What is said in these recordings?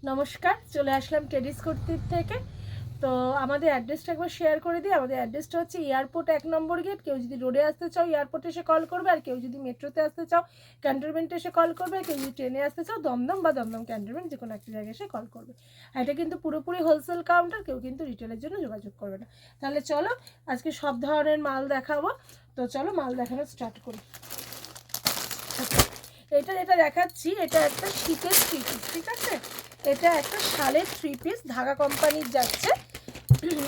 নমস্কার, চলে আসলাম টেডিস কুর্তির থেকে। তো আমাদের অ্যাড্রেসটা একবার শেয়ার করে দিই। আমাদের অ্যাড্রেসটা হচ্ছে এয়ারপোর্ট 1 নম্বর গেট। কেউ যদি রোডে আসতে চাও এয়ারপোর্টে এসে কল করবে, আর কেউ যদি মেট্রোতে আসতে চাও ক্যান্টনমেন্টে এসে কল করবে, আর কেউ যদি ট্রেনে আসতে চাও দমদম বা দমদম ক্যান্টনমেন্ট যে কোনো একটা জায়গায় এসে কল করবে। আর এটা কিন্তু পুরোপুরি হোলসেল কাউন্টার, কেউ কিন্তু রিটেলের জন্য যোগাযোগ করবে না। তাহলে চলো আজকে সব ধরনের মাল দেখাবো। তো চলো মাল দেখানো স্টার্ট করি। এটা যেটা দেখাচ্ছি এটা একটা শীতের 3 পিস, ঠিক আছে। এটা একটা শালের 3 পিস ধাগা কোম্পানির যাচ্ছে।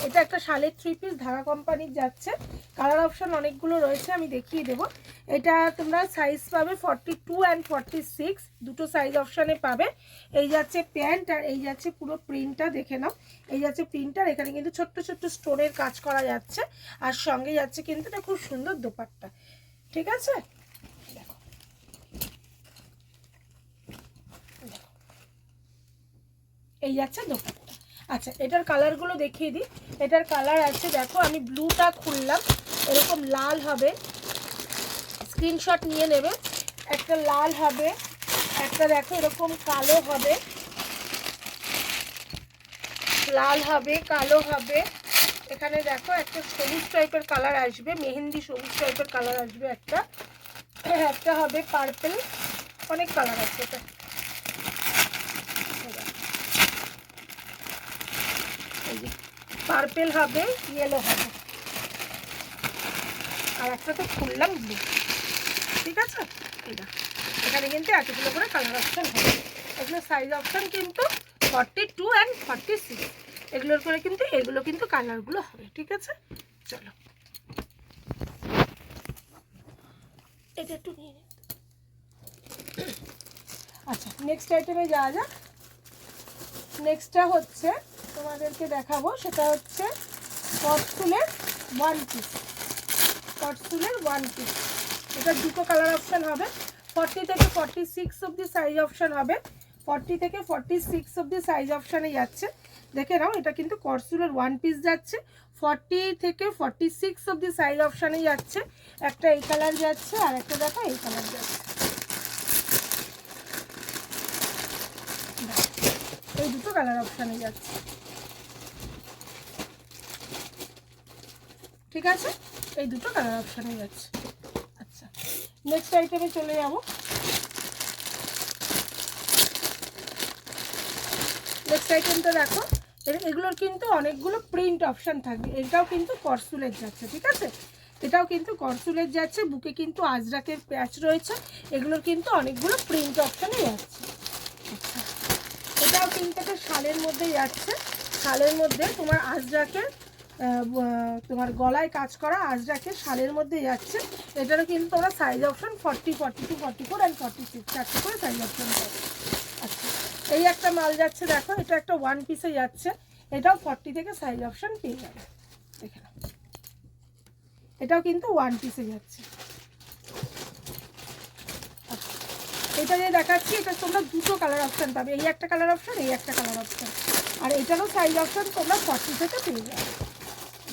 এটা একটা শালের 3 পিস ধাগা কোম্পানির যাচ্ছে। কালার অপশন অনেকগুলো রয়েছে, আমি দেখিয়ে দেবো। এটা তোমরা সাইজ পাবে 42 অ্যান্ড 46, দুটো সাইজ অপশানে পাবে। এই যাচ্ছে প্যান্ট আর এই যাচ্ছে পুরো প্রিন্টটা, দেখে নাও। এই যাচ্ছে প্রিন্টার, এখানে কিন্তু ছোট্ট ছোট্ট স্টোনের কাজ করা যাচ্ছে, আর সঙ্গে যাচ্ছে কিন্তু এটা খুব সুন্দর দোপাট্টা, ঠিক আছে। এই যাচ্ছে দোপাট্টা। আচ্ছা, এটার কালারগুলো দেখিয়ে দিই। এটার কালার আছে, দেখো আমি ব্লুটা খুললাম, এরকম লাল হবে, স্ক্রিনশট নিয়ে নেবে। একটা লাল হবে, একটা দেখো এরকম কালো হবে, লাল হবে, কালো হবে। এখানে দেখো একটা সবুজ টাইপের কালার আসবে, মেহেন্দি সবুজ টাইপের কালার আসবে একটা, একটা হবে পার্পল, অনেক কালার আছে এটা। পার্পেল হবে, ইয়েলো হবে, আর একটা তো খুললাম ব্লু, ঠিক আছে। এটা এখানে কিন্তু এতগুলো করে কালার অপশান হবে। এগুলো সাইজ অপশান কিন্তু 42 অ্যান্ড 46, এগুলোর করে কিন্তু এগুলো কিন্তু কালারগুলো হবে, ঠিক আছে। চলো এটা একটু নিয়ে নিই। আচ্ছা, নেক্সট আইটেমে যাওয়া যাক। নেক্সটটা হচ্ছে তোমাদেরকে দেখাবো, সেটা হচ্ছে কটসুলের 1 পিস। কটসুলের 1 পিস, এটা দুটো কালার অপশান হবে। 40 থেকে 46 অবধি সাইজ অপশান হবে। 40 থেকে 46 অবধি সাইজ অপশানে যাচ্ছে, দেখে নাও। এটা কিন্তু কটসুলের 1 পিস যাচ্ছে। 40 থেকে 46 অবধি সাইজ অপশানে যাচ্ছে। একটা এই কালার যাচ্ছে, আর একটা দেখো এই কালার যাচ্ছে। এই দুটো কালার অপশানে যাচ্ছে, ঠিক আছে। এই দুটো কালার অপশানে যাচ্ছে। আচ্ছা, নেক্সট আইটেমে চলে যাব। নেক্সট আইটেমটা দেখো, এগুলোর কিন্তু অনেকগুলো প্রিন্ট অপশান থাকবে। এটাও কিন্তু কটসুলের যাচ্ছে, ঠিক আছে। এটাও কিন্তু কটসুলের যাচ্ছে, বুকে কিন্তু আজরাকের প্যাচ রয়েছে। এগুলোর কিন্তু অনেকগুলো প্রিন্ট অপশানে যাচ্ছে। আচ্ছা, এটাও কিন্তু একটা শালের মধ্যে যাচ্ছে। শালের মধ্যে তোমার আজরাকের তোমার গলায় কাজ করা আজরাকের শালের মধ্যে যাচ্ছে। এটারও কিন্তু তোমরা সাইজ অপশান 40, 42, 44 অ্যান্ড 46 চারটে করে সাইজ অপশান পাবে। আচ্ছা, এই একটা মাল যাচ্ছে, দেখো এটা একটা 1 পিসে যাচ্ছে। এটাও 40 থেকে সাইজ অপশান পেয়ে যাবে, দেখে নাও। এটাও কিন্তু 1 পিসে যাচ্ছে। আচ্ছা, এটা যে দেখাচ্ছি এটা তোমরা দুটো কালার অপশান পাবে, এই একটা কালার অপশান, এই একটা কালার অপশান। আর এটারও সাইজ অপশান তোমরা 40 থেকে পেয়ে যাবে,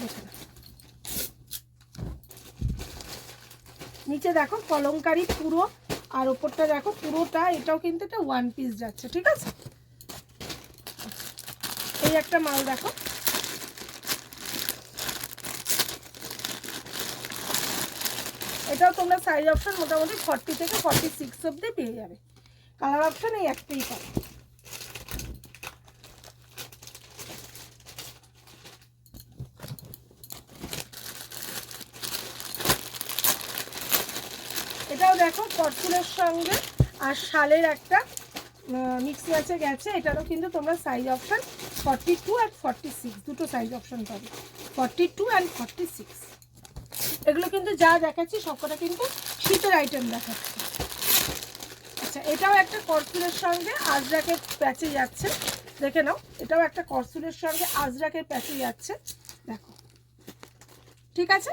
দেখে নাও। নিচে দেখো কলমকারি পুরো, আর ওপরটা দেখো পুরোটা। এটাও কিন্তু এটা 1 পিস যাচ্ছে, ঠিক আছে। এই একটা মাল দেখো, এটাও তোমরা সাইজ অপশান মোটামুটি 40 থেকে 46 অবধি পেয়ে যাবে। কালার অপশান এই একটাই পাবে। এটাও দেখো কটসুলের সঙ্গে আর শালের একটা মিক্স ম্যাচে গেছে। এটারও কিন্তু তোমরা সাইজ অপশান 42 আর 46 দুটো সাইজ অপশান পাবে, 42 অ্যান্ড 46। এগুলো কিন্তু যা দেখাচ্ছি সবকটা কিন্তু শীতের আইটেম দেখাচ্ছি। আচ্ছা, এটাও একটা কটসুলের সঙ্গে আজরাকের প্যাচে যাচ্ছে, দেখে নাও। এটাও একটা কটসুলের সঙ্গে আজরাকের প্যাচে যাচ্ছে, দেখো, ঠিক আছে।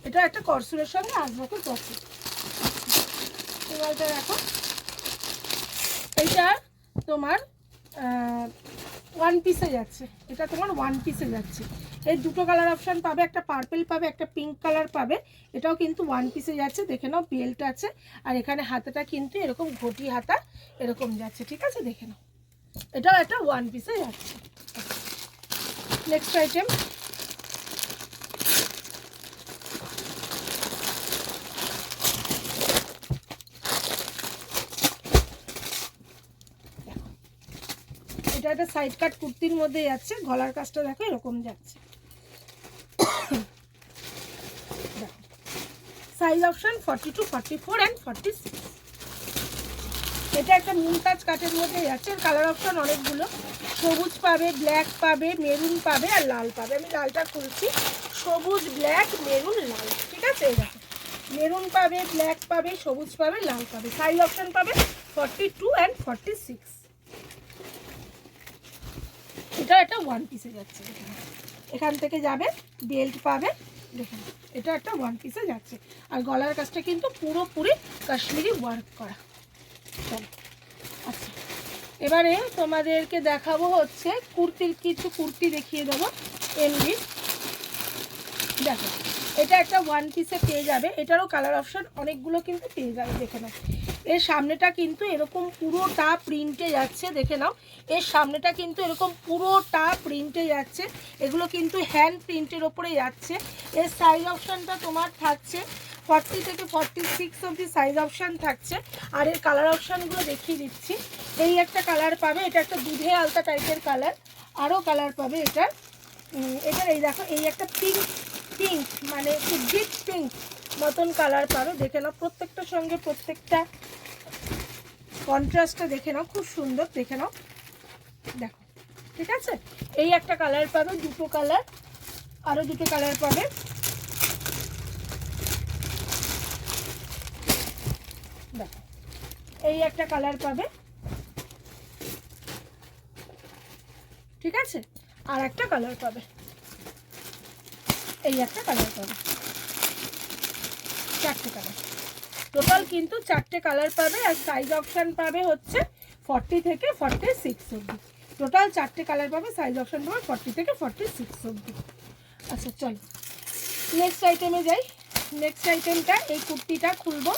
এটা একটা কটসুলের সঙ্গে আজরাকের প্যাচে। এবারটা দেখো, এইটা তোমার 1 পিসে যাচ্ছে। এটা তোমার 1 পিসে যাচ্ছে। এই দুটো কালার অপশান পাবে, একটা পার্পল পাবে, একটা পিঙ্ক কালার পাবে। এটাও কিন্তু 1 পিসে যাচ্ছে, দেখে নাও। বেল্ট আছে, আর এখানে হাতাটা কিন্তু এরকম ঘটি হাতা এরকম যাচ্ছে, ঠিক আছে, দেখে নাও। এটাও একটা ওয়ান পিসে যাচ্ছে। নেক্সট আইটেম, এটা একটা সাইড কাট কুর্তির মধ্যে যাচ্ছে, গলার কাজটা দেখো এরকম যাচ্ছে। Size option 42, 44 and 46। এটা একটা মুমতাজ কাটের মধ্যে যাচ্ছে, কালার অপশন অনেকগুলো, সবুজ পাবে, ব্ল্যাক পাবে, মেরুন পাবে আর লাল পাবে। আমি লালটা খুলছি, সবুজ, ব্ল্যাক, মেরুন, লাল, ঠিক আছে? এই দেখো মেরুন পাবে, ব্ল্যাক পাবে, সবুজ পাবে, লাল পাবে। সাইজ অপশন পাবে 42 অ্যান্ড 46। এটা একটা ওয়ান পিসে যাচ্ছে, এখান থেকে যাবে, বেল্ট পাবে, দেখুন এটা একটা ওয়ান পিসে যাচ্ছে। আর গলার কাজটা কিন্তু পুরোপুরি কাশ্মীরি ওয়ার্ক করা। চলো আচ্ছা, এবারে তোমাদেরকে দেখাবো হচ্ছে কুর্তির, কিছু কুর্তি দেখিয়ে দেবো এমনি। দেখো এটা একটা ওয়ান পিসে পেয়ে যাবে, এটারও কালার অপশন অনেকগুলো কিন্তু পেয়ে যাবে। দেখে নাও এর সামনেটা কিন্তু এরকম পুরোটা প্রিন্টে যাচ্ছে, দেখে নাও এর সামনেটা কিন্তু এরকম পুরোটা প্রিন্টে যাচ্ছে। এগুলো কিন্তু হ্যান্ড প্রিন্টের ওপরে যাচ্ছে। এর সাইজ অপশানটা তোমার থাকছে 40 থেকে 46 অবধি সাইজ অপশান থাকছে। আর এর কালার অপশানগুলো দেখিয়ে দিচ্ছি। এই একটা কালার পাবে, এটা একটা দুধে আলতা টাইপের কালার। আরও কালার পাবে এটার, এটার এই দেখো এই একটা পিঙ্ক পিঙ্ক মানে একটু ডিপ পিঙ্ক মতন কালার পাবে। দেখে নাও প্রত্যেকটার সঙ্গে প্রত্যেকটা কন্ট্রাস্টটা দেখে নাও, খুব সুন্দর। দেখে নাও, দেখো ঠিক আছে? এই একটা কালার পাবে, দুটো কালার, আরও দুটো কালার পাবে। দেখো এই একটা কালার পাবে, ঠিক আছে? আর একটা কালার পাবে, এই একটা কালার পাবে, চারটে কালার টোটাল কিন্তু চারটে কালার পাবে। আর সাইজ অপশান পাবে হচ্ছে 40 থেকে 46 অবধি। টোটাল চারটে কালার পাবে, সাইজ অপশান পাবে 40 থেকে 46 অবধি। আচ্ছা চলো নেক্সট আইটেমে যাই। নেক্সট আইটেমটা এই কুর্তিটা খুলবো,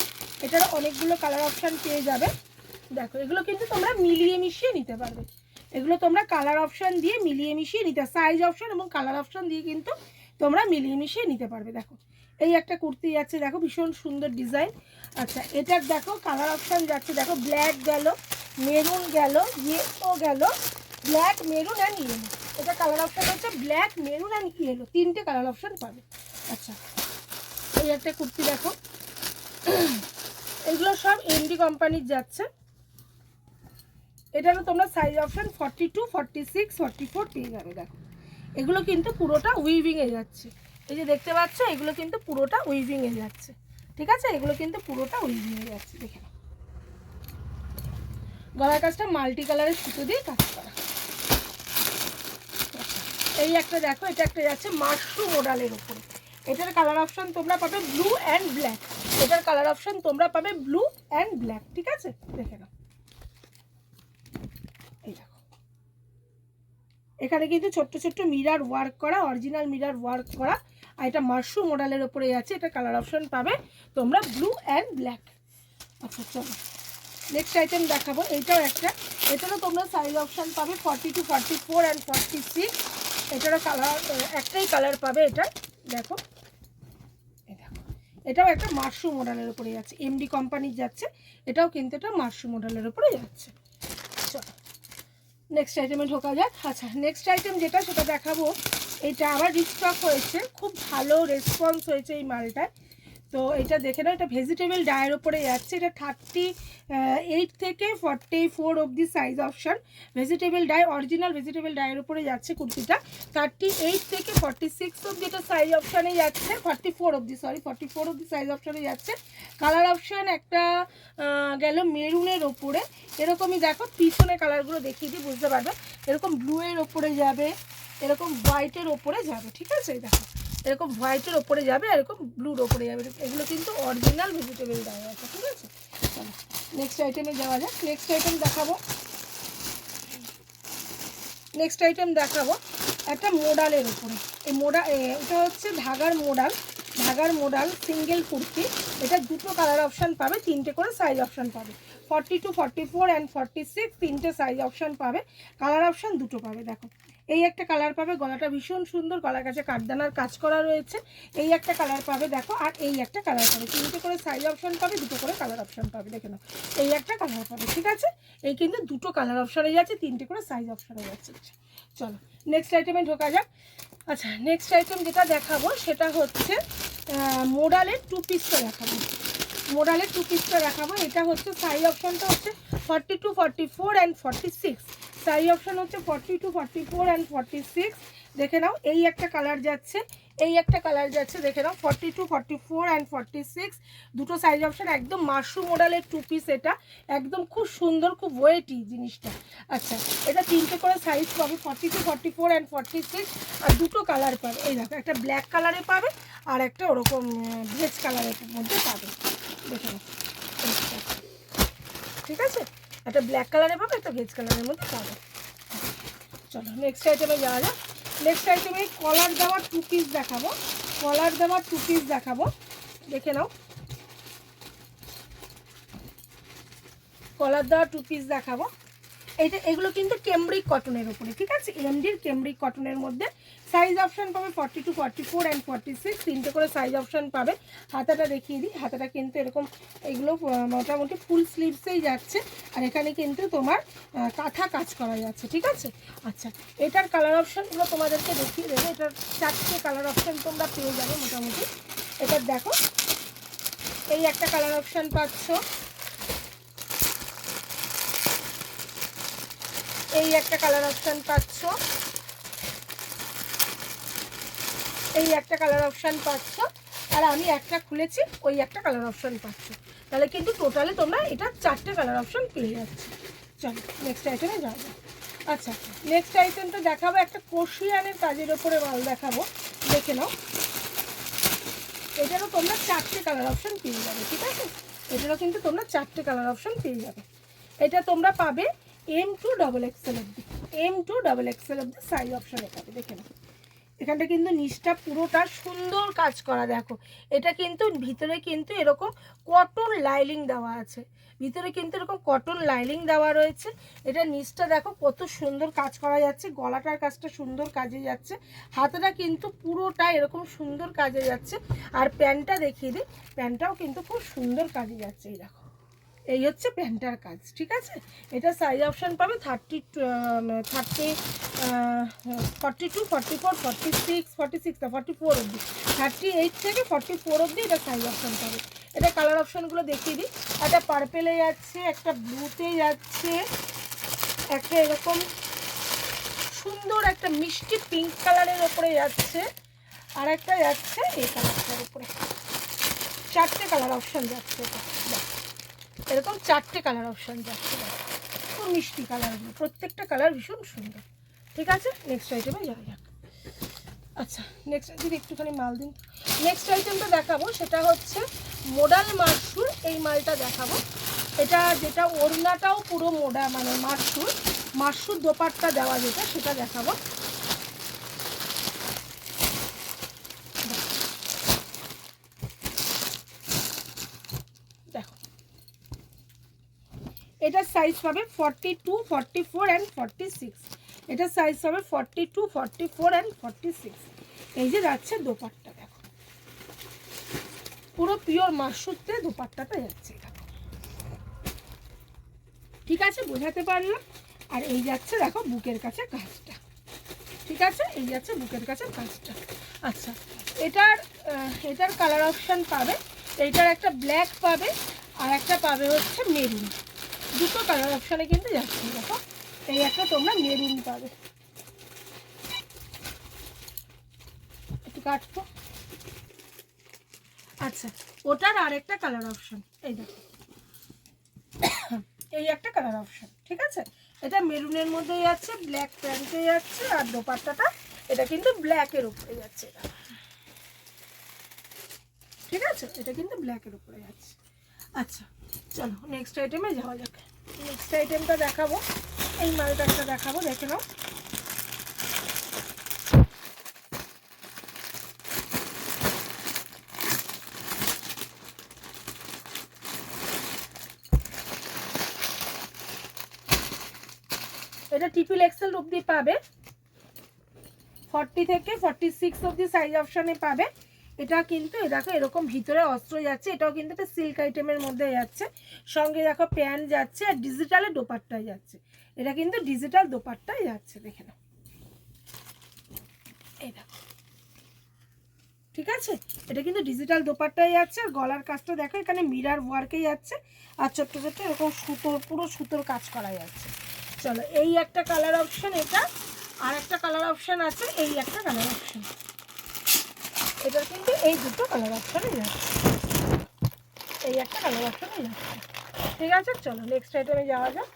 এটার অনেকগুলো কালার অপশান পেয়ে যাবে। দেখো এগুলো কিন্তু তোমরা মিলিয়ে মিশিয়ে নিতে পারবে, এগুলো তোমরা কালার অপশান দিয়ে মিলিয়ে মিশিয়ে নিতে, সাইজ অপশান এবং কালার অপশান দিয়ে কিন্তু তোমরা মিলিয়ে মিশিয়ে নিতে পারবে। দেখো এই একটা কুর্তি যাচ্ছে, দেখো ভীষণ সুন্দর ডিজাইন। আচ্ছা এটার দেখো কালার অপশান যাচ্ছে, দেখো ব্ল্যাক গেল, মেরুন গেল, ইয়েলো গেল, ব্ল্যাক, মেরুন অ্যান্ড ইয়েলো। এটা কালার অপশান হচ্ছে ব্ল্যাক, মেরুন অ্যান্ড ইয়েলো, তিনটে কালার অপশান পাবে। আচ্ছা এই একটা কুর্তি দেখো, এগুলো সব এমডি কোম্পানির যাচ্ছে। এটারও তোমরা সাইজ অপশান 42, 46, 44 পেয়ে যাবে। দেখো এগুলো কিন্তু পুরোটা উইভিংয়ে যাচ্ছে, এই যে দেখতে পাচ্ছ এগুলো কিন্তু পুরোটা উইভিংয়ে যাচ্ছে, ঠিক আছে? এগুলো কিন্তু পুরোটা উইভিংয়ে যাচ্ছে। দেখে নাও গলার কাজটা মাল্টি কালারের সুতো দিয়ে কাজ করা। এই একটা দেখো, এটা একটা যাচ্ছে মাশরুম মডেলের উপরে। এটার কালার অপশান তোমরা পাবে ব্লু অ্যান্ড ব্ল্যাক, এটার কালার অপশান তোমরা পাবে ব্লু অ্যান্ড ব্ল্যাক, ঠিক আছে? দেখে নাও এই দেখো এখানে কিন্তু ছোট্ট ছোট্ট মিরার ওয়ার্ক করা, অরিজিনাল মিরার ওয়ার্ক করা। আর এটা মাশরুম মডেলের ওপরে আছে, এটা কালার অপশান পাবে তোমরা ব্লু অ্যান্ড ব্ল্যাক। আচ্ছা চলো নেক্সট আইটেম দেখাবো, এইটাও একটা, এটারও তোমরা সাইজ অপশান পাবে 42, 44 অ্যান্ড 46। এটারও কালার একটাই কালার পাবে। এটা দেখো এটাও একটা মাশরুম মডেলের উপরে যাচ্ছে, এমডি কোম্পানির যাচ্ছে। এটাও কিন্তু এটা মাশরুম মডেলের উপরে যাচ্ছে। চলো নেক্সট আইটেমে ঢোকা যাক। আচ্ছা নেক্সট আইটেম যেটা সেটা দেখাবো, এটা আবার রিস্টক হয়েছে, খুব ভালো রেসপন্স হয়েছে এই মালটায়। তো এটা দেখে নাও, এটা ভেজিটেবল ডায়ের ওপরে যাচ্ছে। এটা 38 থেকে 44 অবধি size option, vegetable dye, original vegetable ডায়ের ওপরে যাচ্ছে কুর্তিটা। 38 থেকে 46 অবধি এটা সাইজ অপশানে যাচ্ছে, 44 অবধি, সরি 44 অবধি সাইজ অপশানে যাচ্ছে। কালার অপশান একটা গেল মেরুনের ওপরে, এরকমই দেখো পিছনে কালারগুলো দেখিয়ে দিই বুঝতে পারবে। এরকম ব্লুয়ের ওপরে যাবে, এরকম হোয়াইটের ওপরে যাবে, ঠিক আছে? দেখো এরকম হোয়াইটের ওপরে যাবে, এরকম ব্লুর ওপরে যাবে। এগুলো কিন্তু অরিজিনাল ভেজিটেবল ডাই আছে, ঠিক আছে? চলো নেক্সট আইটেমে যাওয়া যাক। নেক্সট আইটেম দেখাবো, নেক্সট আইটেম দেখাবো একটা মোডালের ওপরে। এই এটা হচ্ছে ধাগার মোডাল, ধাগার মোডাল সিঙ্গেল কুর্তি। এটা দুটো কালার অপশান পাবে, তিনটে করে সাইজ অপশান পাবে। 42, 44 অ্যান্ড 46 তিনটে সাইজ অপশান পাবে, কালার অপশান দুটো পাবে। দেখো এই একটা কালার পাবে, গলাটা ভীষণ সুন্দর, গলার কাছে কাঠদানার কাজ করা রয়েছে। এই একটা কালার পাবে দেখো, আর এই একটা কালার পাবে, তিনটে করে সাইজ অপশান পাবে, দুটো করে কালার অপশান পাবে। দেখে নাও এই একটা কালার পাবে, ঠিক আছে। এই কিন্তু দুটো কালার অপশানে যাচ্ছে, তিনটে করে সাইজ অপশানে যাচ্ছে। চলো নেক্সট আইটেমে ঢোকা যাক। আচ্ছা নেক্সট আইটেম যেটা দেখাবো সেটা হচ্ছে মোডালের টু পিসটা দেখাবো। মোডালের টু পিসটা দেখাবো। এটা হচ্ছে সাইজ অপশানটা হচ্ছে 42, 44 অ্যান্ড 46। সাইজ অপশান হচ্ছে 42, 44 অ্যান্ড 46। দেখে নাও এই একটা কালার যাচ্ছে, এই একটা কালার যাচ্ছে। দেখে নাও 42, 44 অ্যান্ড 46 দুটো সাইজ অপশান, একদম মাশরুম মডেলের টু পিস। এটা একদম খুব সুন্দর, খুব ওয়েটি জিনিসটা। আচ্ছা এটা তিনটে করে সাইজ পাবে, 42, 44 অ্যান্ড 46, আর দুটো কালার পাবে। এই দেখো একটা ব্ল্যাক কালারে পাবে আর একটা ওরকম ভেজ কালারের মধ্যে পাবে। দেখে নাও ঠিক আছে, একটা ব্ল্যাক কালারে পাবে, একটা ভেজ কালারের মধ্যে পাবে। চলো নেক্সট আইটেমে যাওয়া যাক। নেক্সট আইটেমে কলার দেওয়ার টু পিস দেখাবো, কলার দেওয়ার টু পিস দেখাবো। দেখে নাও কলার দেওয়া টু পিস দেখাবো। এগুলো কিন্তু কেমব্রিক কটনের উপরে, ঠিক আছে, এমডির কেমব্রিক কটনের মধ্যে। সাইজ অপশান পাবে 42, 44 অ্যান্ড 46 তিনটে করে সাইজ অপশান পাবে। হাতাটা দেখিয়ে দিই, হাতাটা কিন্তু এরকম, এগুলো মোটামুটি ফুল স্লিভসেই যাচ্ছে, আর এখানে কিন্তু তোমার কাঁথা কাজ করা যাচ্ছে, ঠিক আছে। আচ্ছা এটার কালার অপশানগুলো তোমাদেরকে দেখিয়ে দেবে। এটার চারটে কালার অপশান তোমরা পেয়ে যাবে মোটামুটি। এটার দেখো এই একটা কালার অপশান পাচ্ছ, এই একটা কালার অপশান পাচ্ছ, এই একটা কালার অপশান পাচ্ছ, আর আমি একটা খুলেছি ওই একটা কালার অপশান পাচ্ছ। তাহলে কিন্তু টোটালে তোমরা এটা চারটে কালার অপশান পেয়ে যাচ্ছ। চলো নেক্সট আইটেমে যাবো। আচ্ছা নেক্সট আইটেমটা দেখাবো, একটা কোশিয়ানের কাজের ওপরে মাল দেখাবো। দেখে নাও এটারও তোমরা চারটে কালার অপশান পেয়ে যাবে, ঠিক আছে। এটারও কিন্তু তোমরা চারটে কালার অপশান পেয়ে যাবে। এটা তোমরা পাবে M2 XXL অব্দি, M2 XXL অব্দি সাইজ অপশানে পাবে। দেখে নাও এখানটা কিন্তু নিচটা পুরোটা সুন্দর কাজ করা। দেখো এটা কিন্তু ভিতরে কিন্তু এরকম কটন লাইনিং দেওয়া আছে, ভিতরে কিন্তু এরকম কটন লাইনিং দেওয়া রয়েছে। এটা নিচটা দেখো কত সুন্দর কাজ করা যাচ্ছে, গলাটার কাজটা সুন্দর কাজে যাচ্ছে, হাতটা কিন্তু পুরোটা এরকম সুন্দর কাজে যাচ্ছে। আর প্যান্টটা দেখিয়ে দিই, প্যান্টটাও কিন্তু খুব সুন্দর কাজে যাচ্ছে। এই দেখো এই হচ্ছে প্যান্টার কাজ, ঠিক আছে। এটা সাইজ অপশান পাবে 42, 44, 46, 46 না 44 অবধি, 38 থেকে 44 অবধি এটা সাইজ অপশান পাবে। এটা কালার অপশানগুলো দেখিয়ে দিই। একটা পার্পেলে যাচ্ছে, একটা ব্লুতে যাচ্ছে, একটা এরকম সুন্দর একটা মিষ্টি পিঙ্ক কালারের ওপরে যাচ্ছে, আর একটা যাচ্ছে এই কালারটার উপরে। চারটে কালার অপশান যাচ্ছে, এটা এরকম চারটে কালার অপশান যাচ্ছে। খুব মিষ্টি কালারগুলো, প্রত্যেকটা কালার ভীষণ সুন্দর, ঠিক আছে। নেক্সট আইটেমে যাওয়া যাক। আচ্ছা নেক্সট যদি একটুখানি মাল দিন। নেক্সট আইটেমটা দেখাবো সেটা হচ্ছে মোডাল মাশরুম। এই মালটা দেখাবো, এটা যেটা ওড়নাটাও পুরো মোডা মানে মাশরুম দোপাট্টা দেওয়া যেটা, সেটা দেখাবো। দেখো এটার সাইজ পাবে 42, 44 অ্যান্ড 46। এটার সাইজ পাবে 42, 44 অ্যান্ড 46। এই যে যাচ্ছে দোপাট্টা, দেখো পুরো পিওর মাশরুমতে দোপাট্টাটা যাচ্ছে, দেখো ঠিক আছে, বোঝাতে পারলাম। আর এই যাচ্ছে দেখো বুকের কাছে কাজটা, ঠিক আছে, এই যাচ্ছে বুকের কাছে কাজটা। আচ্ছা এটার কালার অপশান পাবে, এইটার একটা ব্ল্যাক পাবে আর একটা পাবে হচ্ছে মেরুন, দুটো কালার অপশানে কিন্তু যাচ্ছে। দেখো এই একটা তোমরা মেরুন পাবে, একটু কাটবো। আচ্ছা ওটার আর একটা কালার অপশান, এই দেখো এই একটা কালার অপশান, ঠিক আছে। এটা মেরুনের মধ্যে যাচ্ছে, ব্ল্যাক প্যান্টে যাচ্ছে, আর দোপাট্টাটা এটা কিন্তু ব্ল্যাকের উপরে যাচ্ছে, ঠিক আছে, এটা কিন্তু ব্ল্যাকের উপরে যাচ্ছে। আচ্ছা চলো নেক্সট আইটেমে যাওয়া যাক। নেক্সট আইটেমটা দেখাবো, এই মালটা একটা দেখাবো, দেখে নাও। এটা ট্রিপল এক্সেল অবধি পাবে, 40 থেকে 46 অবধি সাইজ অপশানে পাবে। এটা কিন্তু দেখো এরকম ভিতরে অস্ত্র যাচ্ছে, এটাও কিন্তু একটা সিল্ক আইটেমের মধ্যে যাচ্ছে, সঙ্গে দেখো প্যান্ট যাচ্ছে আর ডিজিটালের দোপাট্টায় যাচ্ছে। এটা কিন্তু ডিজিটাল দোপাট্টায় যাচ্ছে, দেখে নাও এই দেখো, ঠিক আছে। এটা কিন্তু ডিজিটাল দোপাট্টায় যাচ্ছে আর গলার কাজটা দেখো এখানে মিরার ওয়ার্কে যাচ্ছে আর ছোট্ট ছোট্ট এরকম সুতোর, পুরো সুতোর কাজ করা যাচ্ছে। চলো এই একটা কালার অপশান, এটা আর একটা কালার অপশান আছে, এই একটা কালার অপশান, এটার কিন্তু এই দুটো কালার অপশানে যাচ্ছে, এই একটা কালার অপশানে যাচ্ছে, ঠিক আছে। চলো নেক্সট আইটেমে যাওয়া যাক।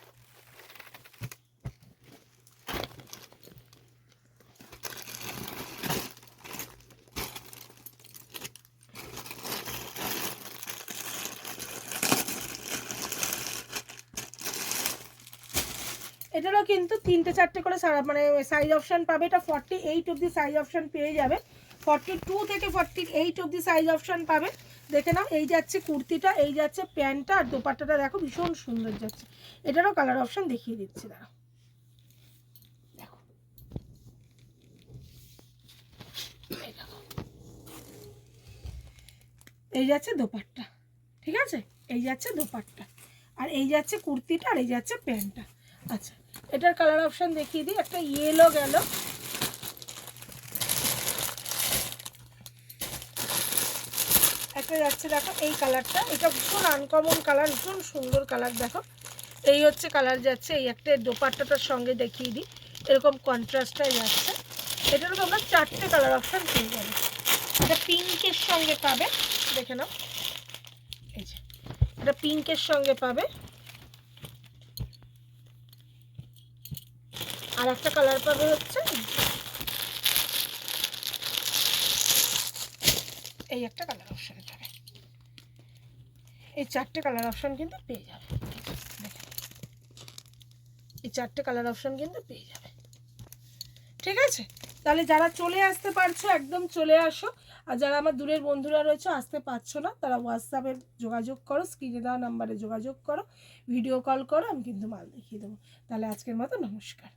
এটারও কিন্তু 3টে 4টে করে মানে সাইজ অপশান পাবে। এটা 48 অবধি সাইজ অপশান পেয়ে যাবে, 42 থেকে 48 অবধি সাইজ অপশান পাবে। দেখে নাও এই যাচ্ছে কুর্তিটা, এই যাচ্ছে প্যান্টটা আর দোপাট্টাটা দেখো ভীষণ সুন্দর যাচ্ছে। এটারও কালার অপশান দেখিয়ে দিচ্ছি, দাঁড়াও দেখো, এই যাচ্ছে দোপাট্টা, ঠিক আছে, এই যাচ্ছে দোপাট্টা আর এই যাচ্ছে কুর্তিটা আর এই যাচ্ছে প্যান্টটা। আচ্ছা এটার কালার অপশান দেখিয়ে দিই, একটা ইয়েলো গেল, একটা যাচ্ছে দেখো এই কালারটা, এটা ভীষণ আনকমন কালার, ভীষণ সুন্দর কালার দেখো, এই হচ্ছে কালার যাচ্ছে, এই একটা দোপাট্টাটার সঙ্গে দেখিয়ে দিই এরকম কন্ট্রাস্টটাই যাচ্ছে। এটারও তোমরা 4টে কালার অপশান পেয়ে যাবে। এটা পিঙ্কের সঙ্গে পাবে, দেখে নাও এই যে এটা পিঙ্কের সঙ্গে পাবে, আর একটা কালার পাবে হচ্ছে এই একটা কালার অপশানে পাবে। এই 4টে কালার অপশান কিন্তু পেয়ে যাবে, দেখে এই 4টে কালার অপশান কিন্তু পেয়ে যাবে, ঠিক আছে। তাহলে যারা চলে আসতে পারছো একদম চলে আসো, আর যারা আমার দূরের বন্ধুরা রয়েছে আসতে পারছো না তারা হোয়াটসঅ্যাপে যোগাযোগ করো, স্ক্রিনে দেওয়া নাম্বারে যোগাযোগ করো, ভিডিও কল করো, আমি কিন্তু মাল দেখিয়ে দেবো। তাহলে আজকের মতো নমস্কার।